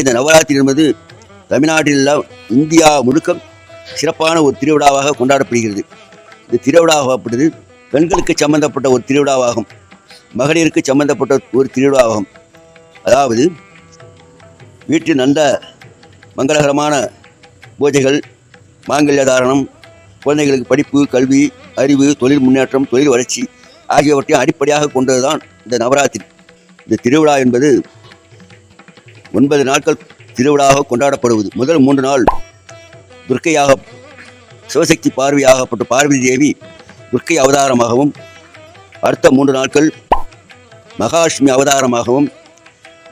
இந்த நவராத்திரி என்பது தமிழ்நாட்டில் இந்தியா முழுக்க சிறப்பான ஒரு திருவிழாவாக கொண்டாடப்படுகிறது. இந்த திருவிழாவாகப்பட்டது பெண்களுக்கு சம்பந்தப்பட்ட ஒரு திருவிழாவாகும், மகளிருக்கு சம்பந்தப்பட்ட ஒரு திருவிழாவாகும். அதாவது வீட்டில் நல்ல மங்களகரமான பூஜைகள், மாங்கல்ய தாரணம், குழந்தைகளுக்கு படிப்பு, கல்வி, அறிவு, தொழில் முன்னேற்றம், தொழில் வளர்ச்சி ஆகியவற்றையும் அடிப்படையாக கொண்டதுதான் இந்த நவராத்திரி. இந்த திருவிழா என்பது 9 நாட்கள் திருவிழாவாக கொண்டாடப்படுவது. முதல் 3 நாள் துர்க்கையாக, சிவசக்தி பார்வையாகப்பட்ட பார்வதி தேவி துர்க்கை அவதாரமாகவும், அடுத்த 3 நாட்கள் மகாலட்சுமி அவதாரமாகவும்,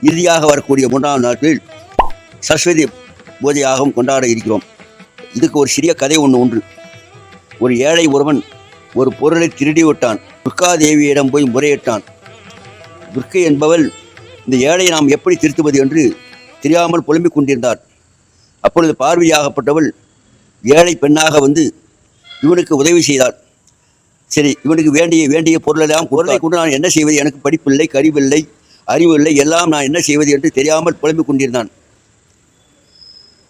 இறுதியாக வரக்கூடிய 3ஆம் நாட்களில் சரஸ்வதி பூஜையாகவும் கொண்டாட இருக்கிறோம். இதுக்கு ஒரு சிறிய கதை ஒன்று. ஒரு ஏழை ஒருவன் ஒரு பொருளை திருடி விட்டான். துர்கா தேவியிடம் போய் முறையிட்டான். துர்க்கை என்பவள் இந்த ஏழையை நாம் எப்படி திருத்துவது என்று தெரியாமல் புலம்பிக் கொண்டிருந்தார். அப்பொழுது பார்வையாகப்பட்டவள் ஏழை பெண்ணாக வந்து இவனுக்கு உதவி செய்தாள். சரி, இவனுக்கு வேண்டிய பொருளெல்லாம் பொருளை கொண்டு நான் என்ன செய்வது, எனக்கு படிப்பில்லை, கருவில்லை, அறிவில்லை, எல்லாம் நான் என்ன செய்வது என்று தெரியாமல் புலம்பிக் கொண்டிருந்தான்.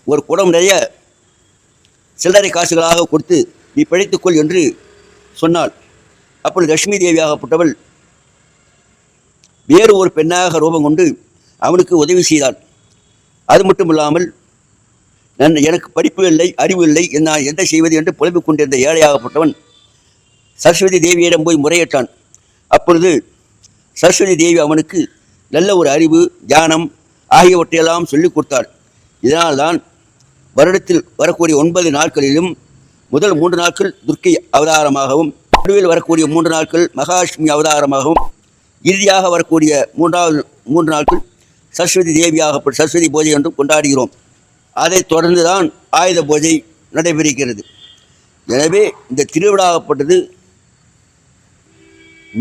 ஒரு குடம் நிறைய சில்லறை காசுகளாக கொடுத்து நீ பிழைத்துக்கொள் என்று சொன்னாள். அப்பொழுது லட்சுமி தேவியாகப்பட்டவள் வேறு ஒரு பெண்ணாக ரூபம் கொண்டு அவனுக்கு உதவி செய்தாள். அது மட்டும் இல்லாமல் எனக்கு படிப்பு இல்லை, அறிவு இல்லை, நான் என்ன செய்வது என்று புலம்பிக் கொண்டிருந்த ஏழையாகப்பட்டவன் சரஸ்வதி தேவியிடம் போய் முறையிட்டான். அப்பொழுது சரஸ்வதி தேவி அவனுக்கு நல்ல ஒரு அறிவு, தியானம் ஆகியவற்றையெல்லாம் சொல்லிக் கொடுத்தாள். இதனால்தான் வருடத்தில் வரக்கூடிய 9 நாட்களிலும் முதல் 3 நாட்கள் துர்க்கை அவதாரமாகவும், நடுவில் வரக்கூடிய 3 நாட்கள் மகாலட்சுமி அவதாரமாகவும், இறுதியாக வரக்கூடிய 3 நாட்கள் சரஸ்வதி தேவியாகப்பட்ட சரஸ்வதி பூஜை என்றும் கொண்டாடுகிறோம். அதைத் தொடர்ந்து தான் ஆயுத பூஜை நடைபெறுகிறது. எனவே இந்த திருவிழாவாகப்பட்டது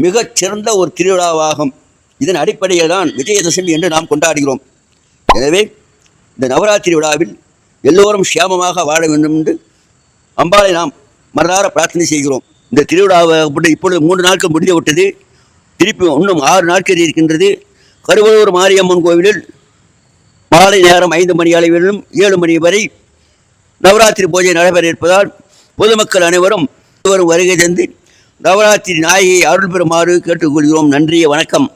மிகச்சிறந்த ஒரு திருவிழாவாகும். இதன் அடிப்படையில் தான் விஜயதசமி என்று நாம் கொண்டாடுகிறோம். எனவே இந்த நவராத்திரி விழாவில் எல்லோரும் சேமமாக வாழ வேண்டும் என்று அம்பாளை நாம் மனதார பிரார்த்தனை செய்கிறோம். இந்த திருவிழாவாகப்பட்டு இப்பொழுது 3 நாட்கள் முடிந்து விட்டது. திருப்பி இன்னும் 6 நாட்கள் இருக்கின்றது. கருவலூர் மாரியம்மன் கோவிலில் மாலை நேரம் 5 மணி அளவிலும் 7 மணி வரை நவராத்திரி பூஜை நடைபெற இருப்பதால் பொதுமக்கள் அனைவரும் வருகை தந்து நவராத்திரி நாயகியை அருள் பெறுமாறு கேட்டுக்கொள்கிறோம். நன்றி, வணக்கம்.